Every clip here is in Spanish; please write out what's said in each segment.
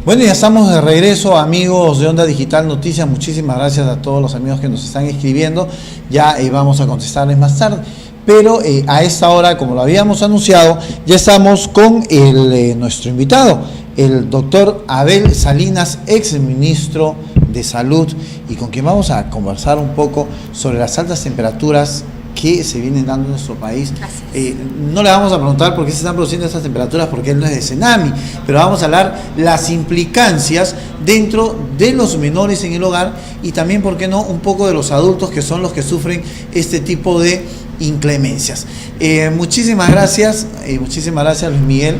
Bueno, ya estamos de regreso, amigos de Onda Digital Noticias. Muchísimas gracias a todos los amigos que nos están escribiendo. Ya vamos a contestarles más tarde. Pero a esta hora, como lo habíamos anunciado, ya estamos con nuestro invitado, el doctor Abel Salinas, ex ministro de Salud, y con quien vamos a conversar un poco sobre las altas temperaturas que se vienen dando en nuestro país. No le vamos a preguntar por qué se están produciendo estas temperaturas, porque él no es de Senami, pero vamos a hablar las implicancias dentro de los menores en el hogar y también, por qué no, un poco de los adultos, que son los que sufren este tipo de inclemencias. Muchísimas gracias Luis Miguel.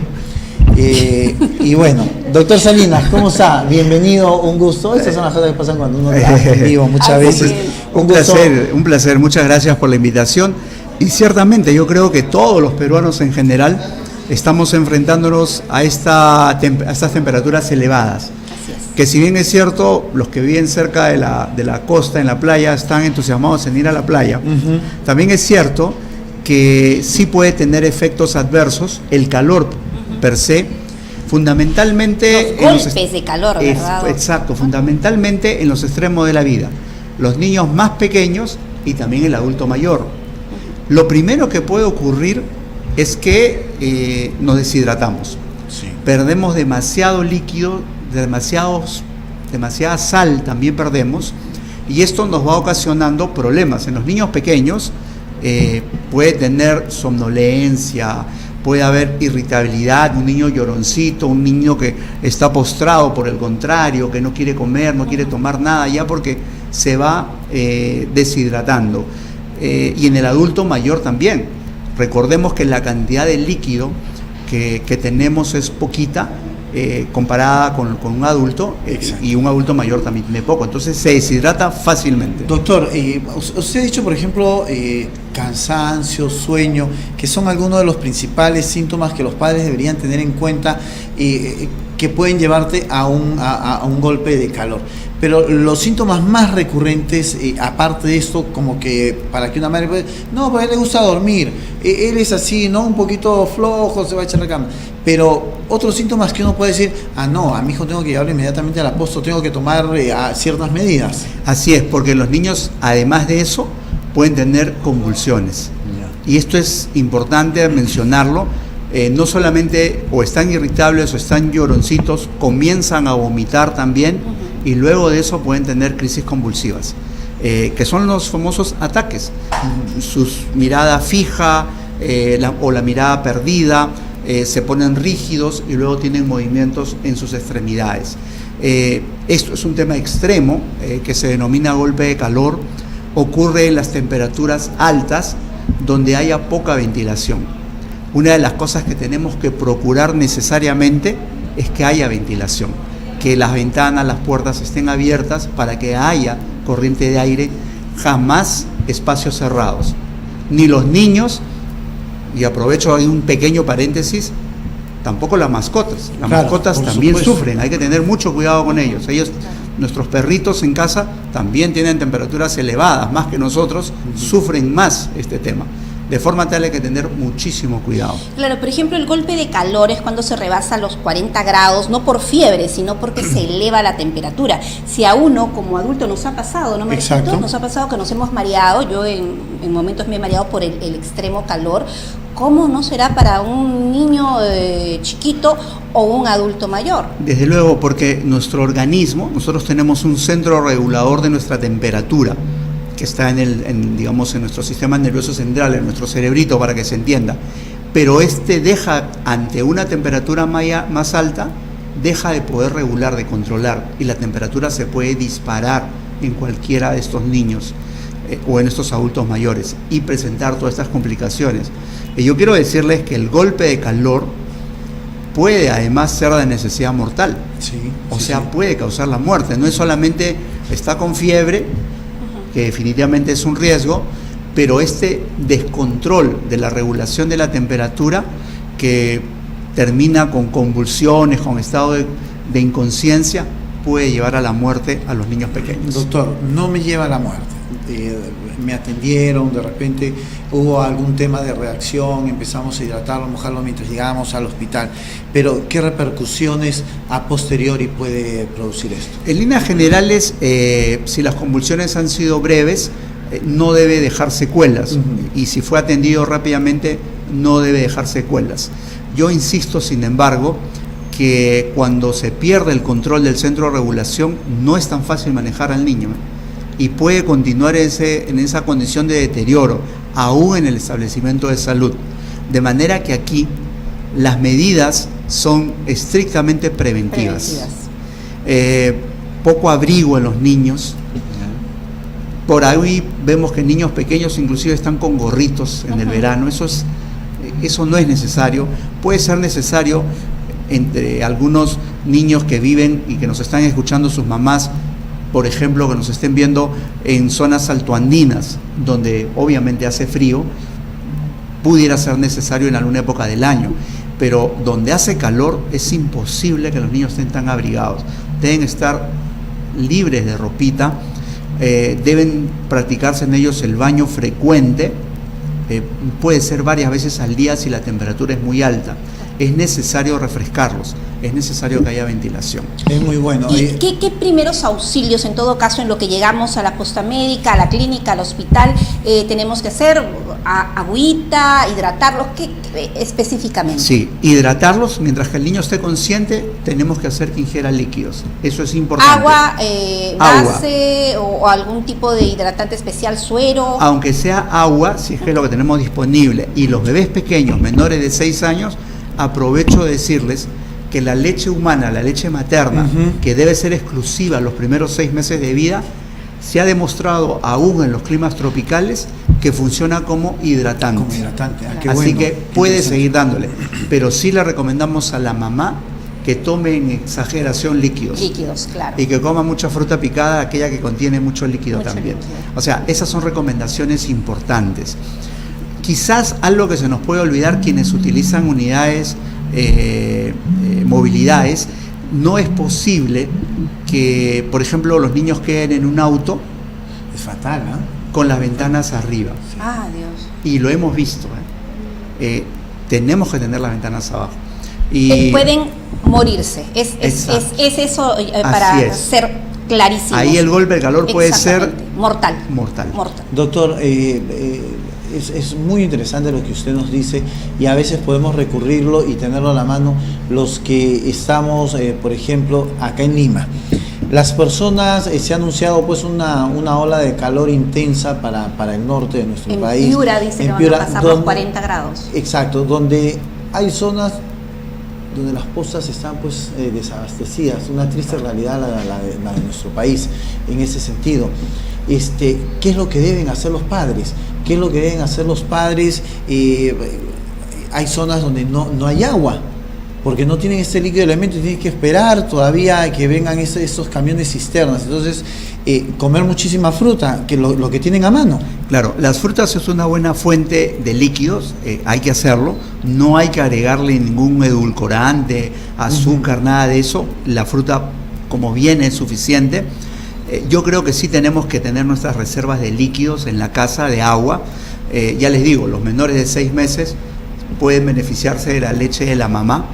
Y bueno, doctor Salinas, ¿cómo está? Bienvenido, un gusto. Estas son las cosas que pasan cuando uno está en vivo muchas veces. Un placer, muchas gracias por la invitación. Y ciertamente yo creo que todos los peruanos en general estamos enfrentándonos a estas temperaturas elevadas. Que si bien es cierto, los que viven cerca de la costa, en la playa, están entusiasmados en ir a la playa, también es cierto que sí puede tener efectos adversos el calor per se, fundamentalmente los golpes de calor, ¿verdad? Exacto, fundamentalmente en los extremos de la vida, los niños más pequeños y también el adulto mayor. Lo primero que puede ocurrir es que nos deshidratamos, perdemos demasiado líquido, demasiada sal también perdemos, y esto nos va ocasionando problemas. En los niños pequeños puede tener somnolencia, puede haber irritabilidad, un niño lloroncito, un niño que está postrado, por el contrario, que no quiere comer, no quiere tomar nada ya porque se va deshidratando. Y en el adulto mayor también. Recordemos que la cantidad de líquido que tenemos es poquita comparada con un adulto, y un adulto mayor también tiene poco, entonces se deshidrata fácilmente. Doctor, usted ha dicho, por ejemplo, cansancio, sueño, que son algunos de los principales síntomas que los padres deberían tener en cuenta, que pueden llevarte a un golpe de calor. Pero los síntomas más recurrentes, aparte de esto, como que para que una madre pueda, no, pues a él le gusta dormir, él es así, ¿no? Un poquito flojo, se va a echar la cama. Pero otros síntomas que uno puede decir, no, a mi hijo tengo que llevarlo inmediatamente al aposto, tengo que tomar ciertas medidas. Así es, porque los niños, además de eso, pueden tener convulsiones. Y esto es importante mencionarlo. No solamente o están irritables o están lloroncitos, comienzan a vomitar también, y luego de eso pueden tener crisis convulsivas, que son los famosos ataques. Sus mirada fija o la mirada perdida, se ponen rígidos y luego tienen movimientos en sus extremidades. Esto es un tema extremo que se denomina golpe de calor. Ocurre en las temperaturas altas donde haya poca ventilación. Una de las cosas que tenemos que procurar necesariamente es que haya ventilación, que las ventanas, las puertas estén abiertas para que haya corriente de aire, jamás espacios cerrados. Ni los niños, y aprovecho ahí un pequeño paréntesis, tampoco las mascotas. Las mascotas también sufren, hay que tener mucho cuidado con ellos. Nuestros perritos en casa también tienen temperaturas elevadas, más que nosotros, sufren más este tema. De forma tal hay que tener muchísimo cuidado. Claro, por ejemplo, el golpe de calor es cuando se rebasa los 40 grados, no por fiebre, sino porque se eleva la temperatura. Si a uno como adulto nos ha pasado, ¿no, Maricito? Nos ha pasado que nos hemos mareado, yo en momentos me he mareado por el extremo calor. ¿Cómo no será para un niño chiquito o un adulto mayor? Desde luego, porque nuestro organismo, nosotros tenemos un centro regulador de nuestra temperatura, que está digamos, en nuestro sistema nervioso central, en nuestro cerebrito, para que se entienda. Pero deja, ante una temperatura más alta, deja de poder regular, de controlar, y la temperatura se puede disparar en cualquiera de estos niños o en estos adultos mayores y presentar todas estas complicaciones. Y yo quiero decirles que el golpe de calor puede además ser de necesidad mortal. Puede causar la muerte. No es solamente está con fiebre, que definitivamente es un riesgo, pero este descontrol de la regulación de la temperatura, que termina con convulsiones, con estado de inconsciencia, puede llevar a la muerte a los niños pequeños. Doctor, no me lleva a la muerte. me atendieron, de repente hubo algún tema de reacción, empezamos a hidratarlo, mojarlo mientras llegábamos al hospital. Pero, ¿qué repercusiones a posteriori puede producir esto? En líneas generales, si las convulsiones han sido breves, no debe dejar secuelas. Y si fue atendido rápidamente, no debe dejar secuelas. Yo insisto, sin embargo, que cuando se pierde el control del centro de regulación, no es tan fácil manejar al niño, y puede continuar en esa condición de deterioro, aún en el establecimiento de salud. De manera que aquí las medidas son estrictamente preventivas. Poco abrigo en los niños. Por ahí vemos que niños pequeños inclusive están con gorritos en el verano. Eso no es necesario. Puede ser necesario entre algunos niños que viven y que nos están escuchando sus mamás, por ejemplo, que nos estén viendo en zonas altoandinas, donde obviamente hace frío, pudiera ser necesario en alguna época del año, pero donde hace calor es imposible que los niños estén tan abrigados. Deben estar libres de ropita, deben practicarse en ellos el baño frecuente, puede ser varias veces al día si la temperatura es muy alta. Es necesario refrescarlos, es necesario que haya ventilación. Es muy bueno. ¿Y qué primeros auxilios, en todo caso, en lo que llegamos a la posta médica, a la clínica, al hospital, tenemos que hacer? ¿Agüita, hidratarlos? ¿Qué específicamente? Sí, hidratarlos. Mientras que el niño esté consciente, tenemos que hacer que ingiera líquidos. Eso es importante. ¿Agua, base o algún tipo de hidratante especial, suero? Aunque sea agua, si es que es lo que tenemos disponible. Y los bebés pequeños, menores de 6 años, aprovecho de decirles que la leche humana, la leche materna, que debe ser exclusiva los primeros 6 meses de vida, se ha demostrado aún en los climas tropicales que funciona como hidratante. Así que puede seguir dándole, pero sí le recomendamos a la mamá que tome en exageración líquidos. Líquidos, claro. Y que coma mucha fruta picada, aquella que contiene mucho líquido también. O sea, esas son recomendaciones importantes. Quizás algo que se nos puede olvidar quienes utilizan unidades, movilidades, no es posible que, por ejemplo, los niños queden en un auto. Es fatal, ¿no? Con las ventanas arriba. Ah, Dios. Y lo hemos visto. Tenemos que tener las ventanas abajo. Y pueden morirse. Es eso para ser clarísimo. Ahí el golpe de calor puede ser mortal. Doctor, es muy interesante lo que usted nos dice, y a veces podemos recurrirlo y tenerlo a la mano los que estamos, por ejemplo, acá en Lima. Las personas, se ha anunciado pues una ola de calor intensa para el norte de nuestro país. En Piura dice que van a pasar los 40 grados. Exacto, donde hay zonas donde las postas están pues desabastecidas. Una triste realidad la de nuestro país en ese sentido. ¿Qué es lo que deben hacer los padres? ¿Qué es lo que deben hacer los padres? Hay zonas donde no hay agua, porque no tienen este líquido elemento y tienen que esperar todavía que vengan estos camiones cisternas. Entonces, comer muchísima fruta, que lo que tienen a mano. Claro, las frutas es una buena fuente de líquidos, hay que hacerlo, no hay que agregarle ningún edulcorante, azúcar, nada de eso. La fruta, como viene, es suficiente. Yo creo que sí tenemos que tener nuestras reservas de líquidos en la casa, de agua. Ya les digo, los menores de 6 meses pueden beneficiarse de la leche de la mamá,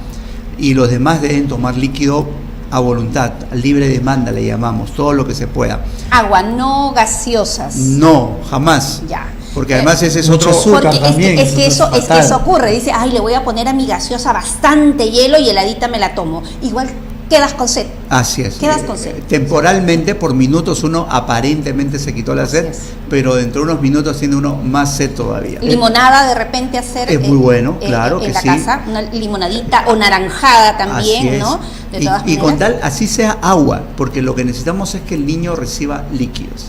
y los demás deben tomar líquido a voluntad, a libre demanda le llamamos, todo lo que se pueda. Agua, no gaseosas. No, jamás. Ya. Porque además ese es otro azúcar porque también. Es que eso ocurre. Dice, le voy a poner a mi gaseosa bastante hielo y heladita me la tomo. Igual quedas con sed. Así es. Quedas con sed. Temporalmente, por minutos, uno aparentemente se quitó la sed, pero dentro de unos minutos tiene uno más sed todavía. Limonada de repente hacer. Es muy bueno, claro en que la sí. casa, una limonadita o naranjada también, ¿no? De todas y maneras. con tal, así sea agua, porque lo que necesitamos es que el niño reciba líquidos.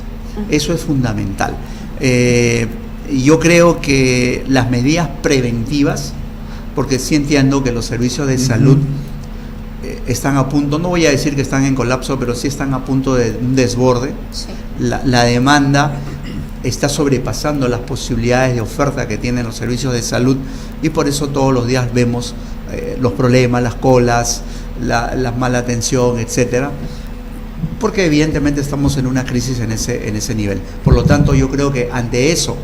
Eso es fundamental. Yo creo que las medidas preventivas, porque sí entiendo que los servicios de salud están a punto, no voy a decir que están en colapso, pero sí están a punto de un desborde. Sí. La demanda está sobrepasando las posibilidades de oferta que tienen los servicios de salud, y por eso todos los días vemos los problemas, las colas, la mala atención, etcétera. porque evidentemente estamos en una crisis en ese nivel. Por lo tanto, yo creo que ante eso,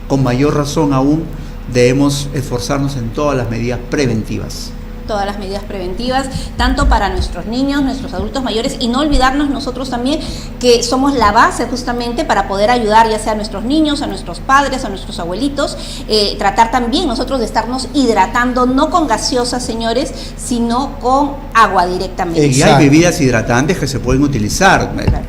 con mayor razón aún, debemos esforzarnos en todas las medidas preventivas. Todas las medidas preventivas, tanto para nuestros niños, nuestros adultos mayores, y no olvidarnos nosotros también que somos la base justamente para poder ayudar ya sea a nuestros niños, a nuestros padres, a nuestros abuelitos, tratar también nosotros de estarnos hidratando, no con gaseosas, señores, sino con agua directamente. Y hay bebidas hidratantes que se pueden utilizar, claro,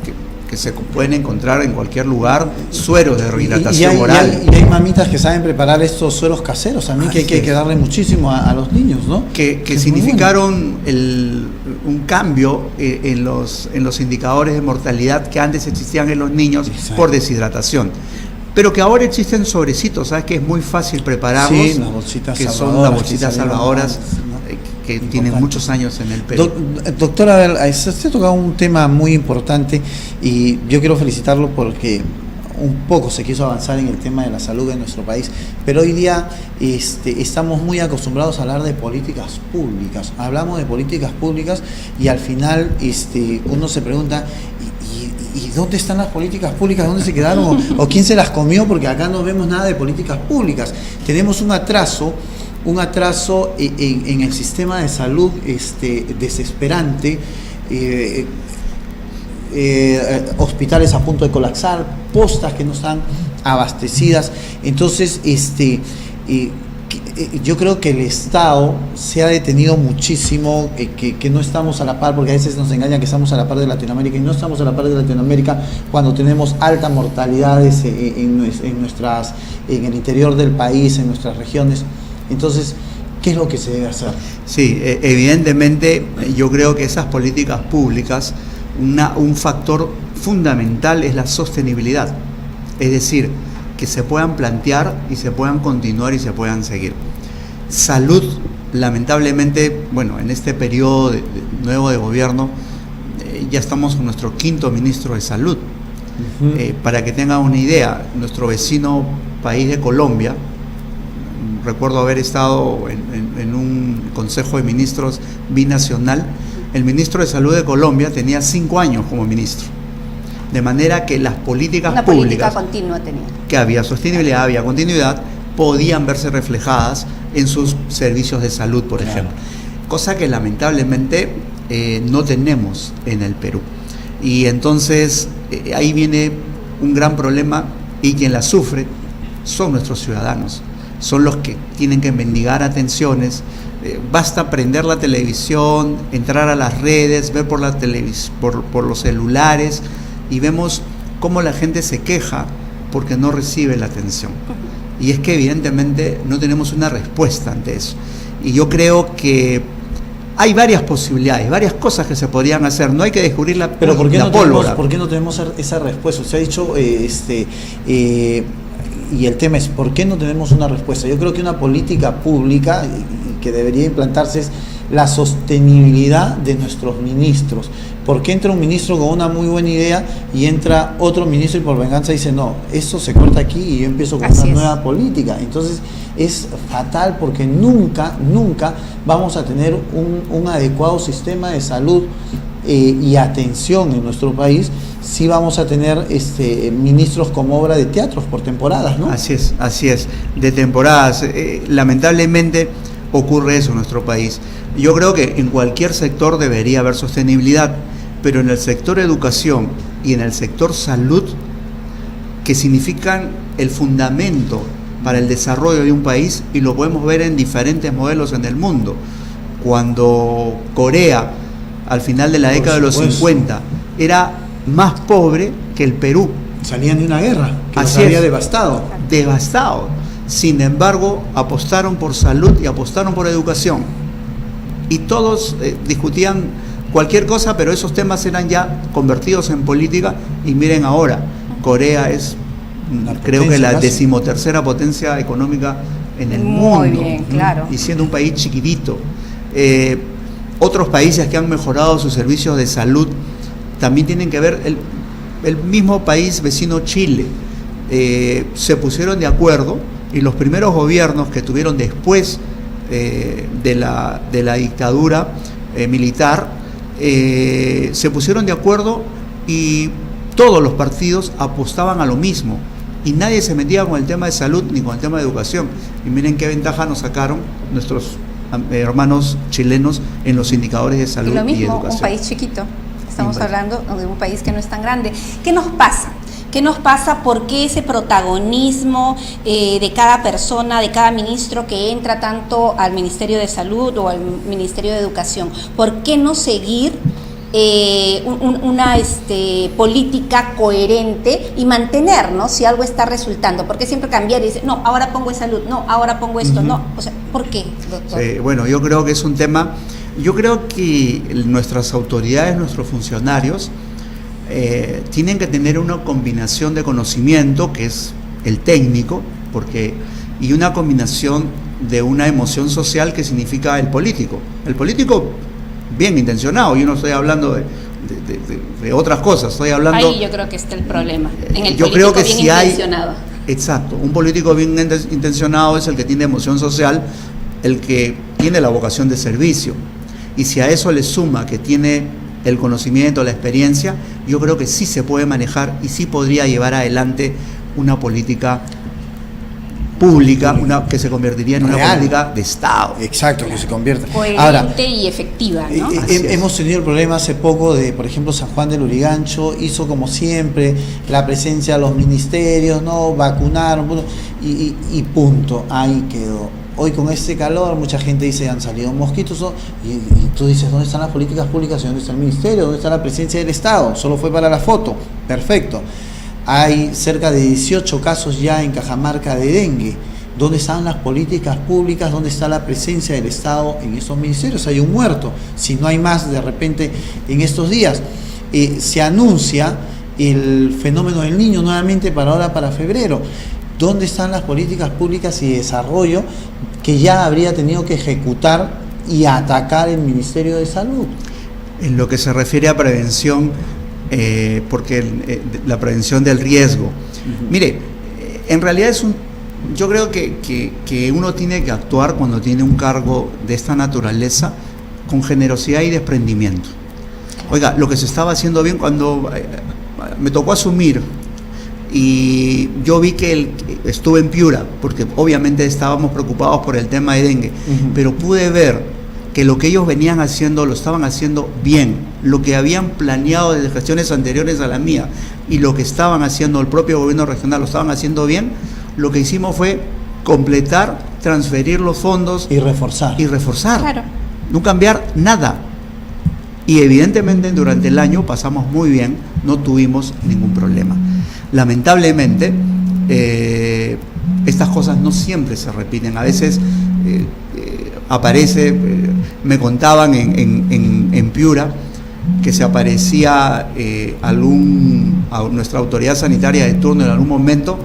que se pueden encontrar en cualquier lugar, sueros de rehidratación oral. Y hay mamitas que saben preparar estos sueros caseros, también que hay que darle muchísimo a los niños, ¿no? Que significaron un cambio en los indicadores de mortalidad que antes existían en los niños. Exacto. Por deshidratación. Pero que ahora existen sobrecitos, ¿sabes? Que es muy fácil prepararlos. Sí, las bolsitas que salvadoras, son las bolsitas salvadoras, ¿no? Que importante. Tienen muchos años en el Perú. Doctora, a ver, usted ha tocado un tema muy importante y yo quiero felicitarlo porque un poco se quiso avanzar en el tema de la salud en nuestro país, pero hoy día estamos muy acostumbrados a hablar de políticas públicas. Hablamos de políticas públicas y al final uno se pregunta, ¿y dónde están las políticas públicas? ¿Dónde se quedaron? ¿O quién se las comió? Porque acá no vemos nada de políticas públicas. Tenemos un atraso en el sistema de salud desesperante, hospitales a punto de colapsar, postas que no están abastecidas. Entonces, yo creo que el Estado se ha detenido muchísimo, que no estamos a la par, porque a veces nos engañan que estamos a la par de Latinoamérica, y no estamos a la par de Latinoamérica cuando tenemos altas mortalidades en el interior del país, en nuestras regiones. Entonces, ¿qué es lo que se debe hacer? Sí, evidentemente yo creo que esas políticas públicas, un factor fundamental es la sostenibilidad, es decir, que se puedan plantear y se puedan continuar y se puedan seguir. Salud, lamentablemente, bueno, en este periodo nuevo de gobierno, ya estamos con nuestro 5º ministro de Salud. Para que tengan una idea, nuestro vecino país de Colombia, recuerdo haber estado en un consejo de ministros binacional, el ministro de Salud de Colombia tenía 5 años como ministro. De manera que las políticas una públicas, política continua tenía, que había sostenibilidad, había continuidad, podían verse reflejadas en sus servicios de salud, por ejemplo. Cosa que lamentablemente no tenemos en el Perú. Y entonces ahí viene un gran problema, y quien la sufre son nuestros ciudadanos. Son los que tienen que mendigar atenciones. Basta prender la televisión, entrar a las redes, ver por los celulares, y vemos cómo la gente se queja porque no recibe la atención. Y es que evidentemente no tenemos una respuesta ante eso. Y yo creo que hay varias posibilidades, varias cosas que se podrían hacer. No hay que descubrir la pólvora. ¿Por qué no tenemos esa respuesta? Usted ha dicho, y el tema es, ¿por qué no tenemos una respuesta? Yo creo que una política pública que debería implantarse es la sostenibilidad de nuestros ministros. Porque entra un ministro con una muy buena idea y entra otro ministro y por venganza dice, no, esto se corta aquí y yo empiezo con una nueva política. Entonces es fatal, porque nunca vamos a tener un adecuado sistema de salud y atención en nuestro país si vamos a tener ministros como obra de teatros por temporadas, ¿no? Así es, de temporadas. Lamentablemente ocurre eso en nuestro país. Yo creo que en cualquier sector debería haber sostenibilidad, pero en el sector educación y en el sector salud, que significan el fundamento para el desarrollo de un país, y lo podemos ver en diferentes modelos en el mundo. Cuando Corea, al final de la década de los 50, era más pobre que el Perú. Salían de una guerra que los había devastado. Sin embargo, apostaron por salud y apostaron por educación. Y todos discutían cualquier cosa, pero esos temas eran ya convertidos en política. Y miren ahora, Corea es, creo que la 13ª potencia económica en el mundo. Muy bien, claro. Y siendo un país chiquitito. Otros países que han mejorado sus servicios de salud también tienen que ver, el mismo país vecino Chile, se pusieron de acuerdo, y los primeros gobiernos que tuvieron después de la dictadura militar se pusieron de acuerdo y todos los partidos apostaban a lo mismo y nadie se metía con el tema de salud ni con el tema de educación. Y miren qué ventaja nos sacaron nuestros hermanos chilenos en los indicadores de salud y lo mismo, y educación. Un país chiquito, estamos hablando de un país que no es tan grande. ¿Qué nos pasa? ¿Qué nos pasa? ¿Por qué ese protagonismo de cada persona, de cada ministro que entra tanto al Ministerio de Salud o al Ministerio de Educación? ¿Por qué no seguir una política coherente y mantener, ¿no? Si algo está resultando? ¿Por qué siempre cambiar y decir, no, ahora pongo salud, no, ahora pongo esto, no? O sea, ¿por qué, doctor? Sí, bueno, yo creo que es un tema, yo creo que nuestras autoridades, nuestros funcionarios, tienen que tener una combinación de conocimiento, que es el técnico, y una combinación de una emoción social, que significa el político. El político bien intencionado, yo no estoy hablando de otras cosas, estoy hablando... Ahí yo creo que está el problema, en el yo político creo que bien si hay, intencionado. exacto, un político bien intencionado es el que tiene emoción social, el que tiene la vocación de servicio, y si a eso le suma que tiene el conocimiento, la experiencia, yo creo que sí se puede manejar y sí podría llevar adelante una política pública, que se convertiría en una política de Estado. Exacto, que se convierta. Coherente y efectiva, ¿no? Hemos tenido el problema hace poco de, por ejemplo, San Juan del Lurigancho hizo como siempre la presencia de los ministerios, ¿no? Vacunaron, y punto, ahí quedó. Hoy con este calor mucha gente dice han salido mosquitos, ¿no? y tú dices, ¿dónde están las políticas públicas? ¿Dónde está el ministerio? ¿Dónde está la presencia del Estado? Solo fue para la foto. Perfecto. Hay cerca de 18 casos ya en Cajamarca de dengue. ¿Dónde están las políticas públicas? ¿Dónde está la presencia del Estado en esos ministerios? Hay un muerto, si no hay más de repente en estos días. Se anuncia el fenómeno del Niño nuevamente para ahora, para febrero. ¿Dónde están las políticas públicas y desarrollo que ya habría tenido que ejecutar y atacar el Ministerio de Salud? En lo que se refiere a prevención, porque la prevención del riesgo. Mire, en realidad yo creo que uno tiene que actuar cuando tiene un cargo de esta naturaleza con generosidad y desprendimiento. Oiga, lo que se estaba haciendo bien cuando me tocó asumir y yo vi que estuve en Piura, porque obviamente estábamos preocupados por el tema de dengue, pero pude ver que lo que ellos venían haciendo lo estaban haciendo bien, lo que habían planeado desde gestiones anteriores a la mía y lo que estaban haciendo el propio gobierno regional lo estaban haciendo bien. Lo que hicimos fue completar, transferir los fondos y reforzar. Claro. No cambiar nada. Y evidentemente durante el año pasamos muy bien, no tuvimos ningún problema. Lamentablemente, estas cosas no siempre se repiten. A veces aparece, me contaban en Piura, que se aparecía a nuestra autoridad sanitaria de turno en algún momento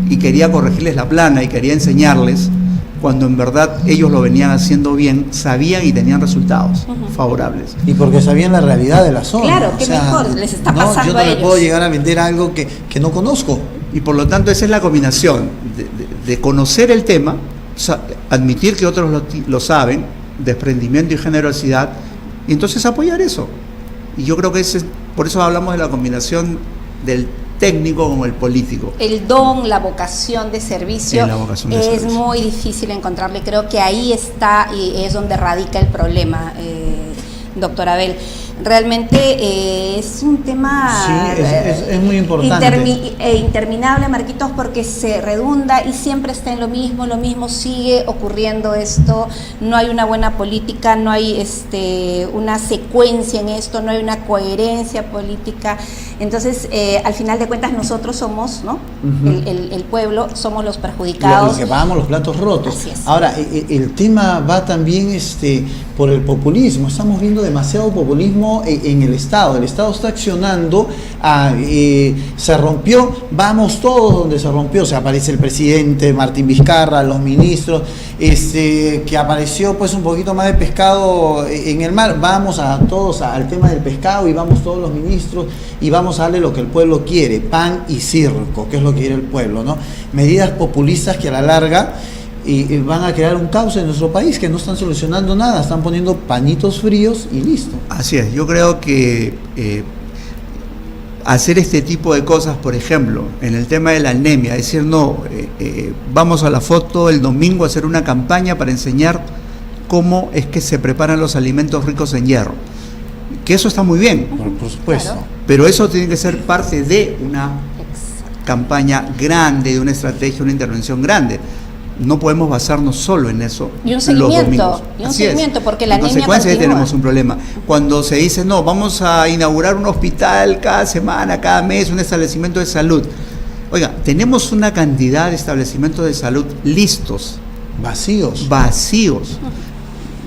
y quería corregirles la plana y quería enseñarles, cuando en verdad ellos lo venían haciendo bien, sabían y tenían resultados favorables. Y porque sabían la realidad de la zona. Claro, que mejor les está pasando yo no a le ellos. puedo llegar a vender algo que no conozco. Y por lo tanto esa es la combinación de conocer el tema, admitir que otros lo saben, desprendimiento y generosidad, y entonces apoyar eso. Y yo creo que por eso hablamos de la combinación del técnico con el político. El don, la vocación de servicio, es muy difícil encontrarle. Creo que ahí está y es donde radica el problema, doctor Abel. Realmente es un tema es muy importante. Interminable, Marquitos, porque se redunda y siempre está en lo mismo, sigue ocurriendo esto, no hay una buena política, no hay una secuencia en esto, no hay una coherencia política. Entonces, al final de cuentas, nosotros somos, ¿no? El pueblo, somos los perjudicados. Los que pagamos los platos rotos. Así es. Ahora, el tema va también por el populismo. Estamos viendo demasiado populismo en el Estado. El Estado está accionando, se rompió, vamos todos donde se rompió. O sea, aparece el presidente, Martín Vizcarra, los ministros, que apareció pues un poquito más de pescado en el mar. Vamos todos al tema del pescado y vamos todos los ministros y vamos a darle lo que el pueblo quiere, pan y circo, que es lo que quiere el pueblo, ¿no? Medidas populistas que a la larga van a crear un caos en nuestro país, que no están solucionando nada, están poniendo pañitos fríos y listo. Así es, yo creo que hacer este tipo de cosas, por ejemplo, en el tema de la anemia, decir, no, vamos a la foto el domingo a hacer una campaña para enseñar cómo es que se preparan los alimentos ricos en hierro. Que eso está muy bien, por supuesto. Claro. pero eso tiene que ser parte de una campaña grande, de una estrategia, una intervención grande. No podemos basarnos solo en eso. Y un los seguimiento, domingos. porque la en anemia consecuencia continúa. tenemos un problema. Cuando se dice, no, vamos a inaugurar un hospital cada semana, cada mes, un establecimiento de salud. Oiga, tenemos una cantidad de establecimientos de salud listos. Vacíos.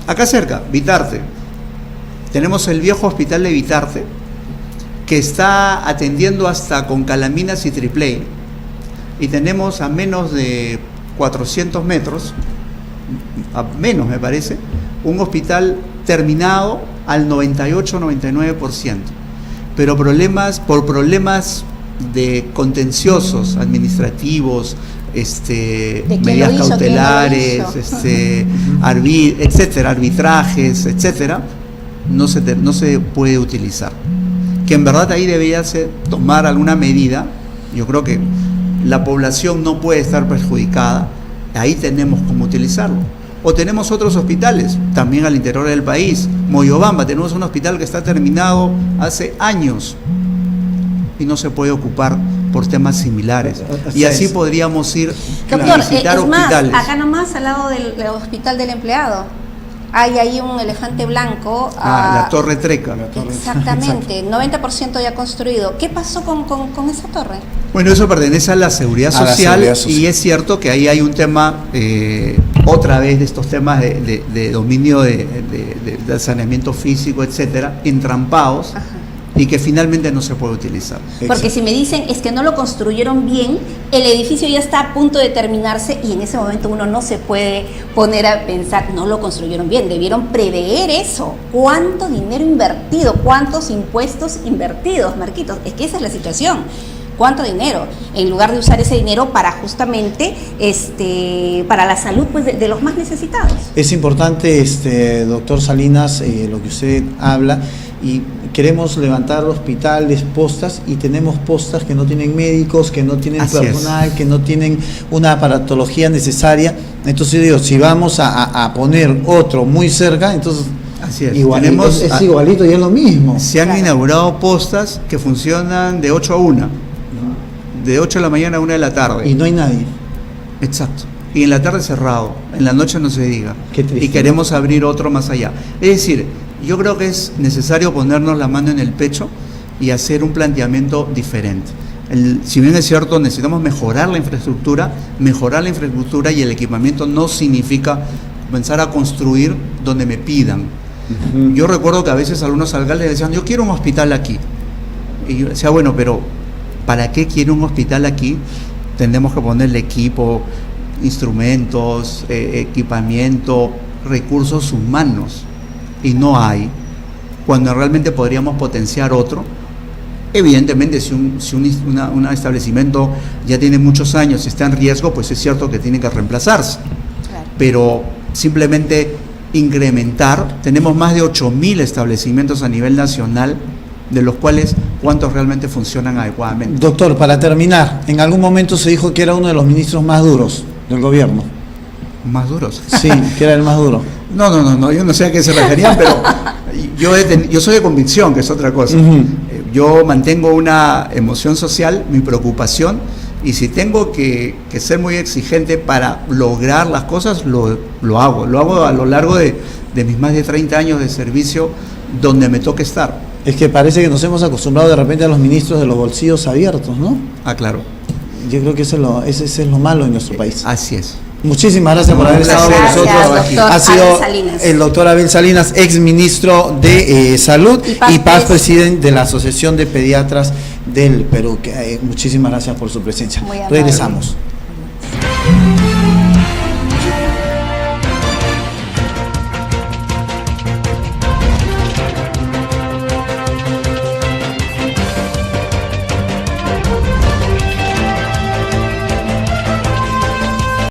Acá cerca, Vitarte. Tenemos el viejo hospital de Vitarte, que está atendiendo hasta con calaminas y triple A. Y tenemos a menos de 400 metros, a menos me parece, un hospital terminado al 98-99%. Pero por problemas de contenciosos administrativos, medidas cautelares, etcétera, arbitrajes, etcétera, no se puede utilizar. Que en verdad ahí debería tomar alguna medida. Yo creo que la población no puede estar perjudicada, ahí tenemos cómo utilizarlo. O tenemos otros hospitales, también al interior del país. Moyobamba, tenemos un hospital que está terminado hace años y no se puede ocupar por temas similares. Y así podríamos ir a visitar hospitales. Acá nomás, al lado del Hospital del Empleado, hay ahí un elefante blanco. La Torre Treca. Exactamente, 90% ya construido. ¿Qué pasó con esa torre? Bueno, eso pertenece a la seguridad social, y es cierto que ahí hay un tema, otra vez de estos temas de dominio de saneamiento físico, etcétera, entrampados. Ajá. Y que finalmente no se puede utilizar. Porque si me dicen es que no lo construyeron bien, el edificio ya está a punto de terminarse y en ese momento uno no se puede poner a pensar, no lo construyeron bien, debieron prever eso. ¿Cuánto dinero invertido? ¿Cuántos impuestos invertidos, Marquitos? Es que esa es la situación. ¿Cuánto dinero? En lugar de usar ese dinero para justamente para la salud pues, de los más necesitados. Es importante, doctor Salinas, lo que usted habla, y queremos levantar hospitales, postas, y tenemos postas que no tienen médicos, que no tienen personal, que no tienen una aparatología necesaria. Entonces yo digo, si vamos a poner otro muy cerca, entonces así es. Igualito, es igualito y es lo mismo. Se han inaugurado postas que funcionan de 8 a 1, de 8 de la mañana a 1 de la tarde. Y no hay nadie. Exacto. Y en la tarde cerrado, en la noche no se diga. Qué triste, y queremos abrir otro más allá. Es decir, yo creo que es necesario ponernos la mano en el pecho y hacer un planteamiento diferente. Si bien es cierto, necesitamos mejorar la infraestructura y el equipamiento no significa comenzar a construir donde me pidan. Uh-huh. Yo recuerdo que a veces algunos alcaldes decían, yo quiero un hospital aquí. Y yo decía, bueno, pero ¿para qué quiero un hospital aquí? Tendremos que ponerle equipo, instrumentos, equipamiento, recursos humanos. Y no hay, cuando realmente podríamos potenciar otro. Evidentemente, si un establecimiento ya tiene muchos años y está en riesgo, pues es cierto que tiene que reemplazarse. Claro. Pero simplemente incrementar, tenemos más de 8.000 establecimientos a nivel nacional, de los cuales cuántos realmente funcionan adecuadamente. Doctor, para terminar, en algún momento se dijo que era uno de los ministros más duros del gobierno. ¿Más duros? Sí, que era el más duro. No, yo no sé a qué se referían, pero yo soy de convicción, que es otra cosa. Uh-huh. Yo mantengo una emoción social, mi preocupación, y si tengo que ser muy exigente para lograr las cosas, lo hago a lo largo de mis más de 30 años de servicio donde me toque estar. Es que parece que nos hemos acostumbrado de repente a los ministros de los bolsillos abiertos, ¿no? Ah, claro. Yo creo que ese es lo malo en nuestro país. Así es. Muchísimas gracias por haber estado con nosotros. Ha sido el doctor Abel Salinas, ex ministro de Salud y Paz, presidente de la Asociación de Pediatras del Perú. Muchísimas gracias por su presencia. Regresamos.